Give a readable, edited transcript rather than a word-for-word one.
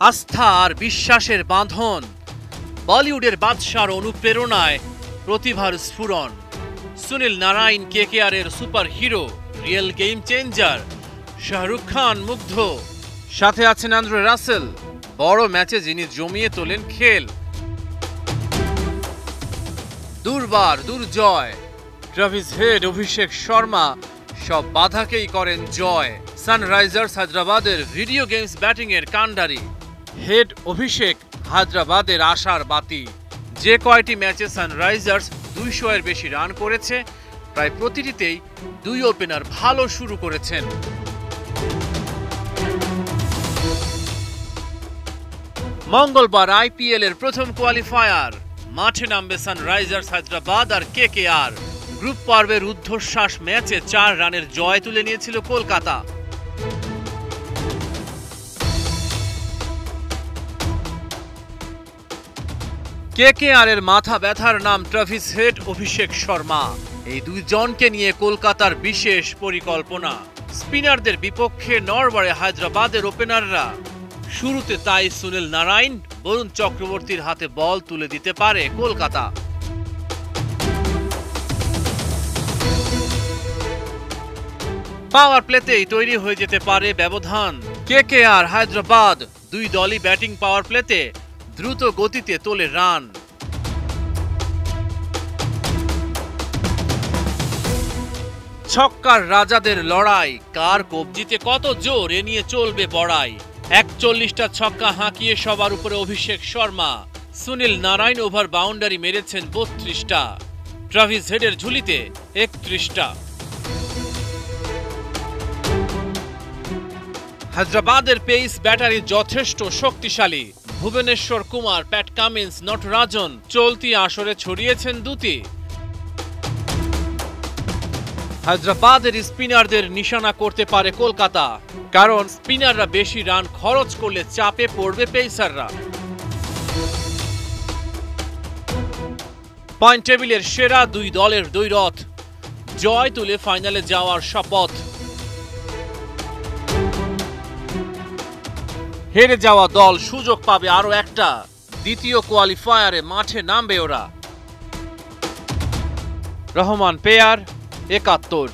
আস্থা আর বিশ্বাসের বাঁধন, বলিউডের বাদশার অনুপ্রেরণায় প্রতিভার স্ফুরণ। সুনীল নারায়ণ কেকেআরের super hero, real game changer. Shah Rukh Khan মুগ্ধ, সাথে আছেন আন্দ্রে রাসেল। বড় ম্যাচে যিনি জমিয়ে তোলেন খেল। দুর্বার দুর্জয়, ট্রাভিস হেড, অভিষেক শর্মা সব বাধাকেই করেন জয়। সানরাইজার্স হায়দ্রাবাদের ভিডিও গেমস ব্যাটিংয়ের কাণ্ডারি। হেড অভিষেক হায়দ্রাবাদের আশার বাতি। যে কয়টি ম্যাচে সানরাইজার্স 200 এর বেশি রান করেছে, প্রায় প্রতিটিতেই দুই ওপেনার ভালো শুরু করেছেন। মঙ্গলবার আইপিএল এর প্রথম কোয়ালিফায়ার, মাঠে নামবে সানরাইজার্স হায়দ্রাবাদ আর কেকেআর। গ্রুপ পর্বের ঊর্ধ্বশ্বাস ম্যাচে 4 রানের জয় তুলে নিয়েছিল কলকাতা। কেকেআর এর মাথা ব্যথার নাম ট্রাভিস হেড, অভিষেক শর্মা। এই দুইজনকে নিয়ে কলকাতার বিশেষ পরিকল্পনা। স্পিনারদের বিপক্ষে নড়বড়ে হায়দ্রাবাদের ওপেনাররা। শুরুতে তাই সুনীল নারায়ণ, বরুণ চক্রবর্তীর হাতে বল তুলে দিতে পারে কলকাতা। পাওয়ার প্লেতেই তৈরি হয়ে যেতে পারে ব্যবধান। কেকেআর হায়দ্রাবাদ দুই দলই ব্যাটিং পাওয়ার প্লেতে দ্রুত গতিতে তোলে রান। ছক্কার রাজাদের লড়াই, কার কবজিতে কত জোর এ নিয়ে চলবে বড়াই। 41টা ছক্কা হাঁকিয়ে সবার উপরে অভিষেক শর্মা। সুনীল নারায়ণ ওভার বাউন্ডারি মেরেছেন 32টা। ট্রাভিস হেডের ঝুলিতে 31টা। হায়দ্রাবাদের পেস ব্যাটারি যথেষ্ট শক্তিশালী। ভুবনেশ্বর কুমার, প্যাট কামিন্স, নটরাজন চলতি আসরে ছড়িয়েছেন দুটি। হায়দ্রাবাদের স্পিনারদের নিশানা করতে পারে কলকাতা, কারণ স্পিনাররা বেশি রান খরচ করলে চাপে পড়বে পেসাররা। পয়েন্ট টেবিলের সেরা দুই দলের দ্বৈরথ, জয় তুলে ফাইনালে যাওয়ার শপথ। হেরে যাওয়া দল সুযোগ পাবে আরো একটা। দ্বিতীয় কোয়ালিফায়ারে মাঠে নামবে ওরা। রহমান পেয়ার, 71।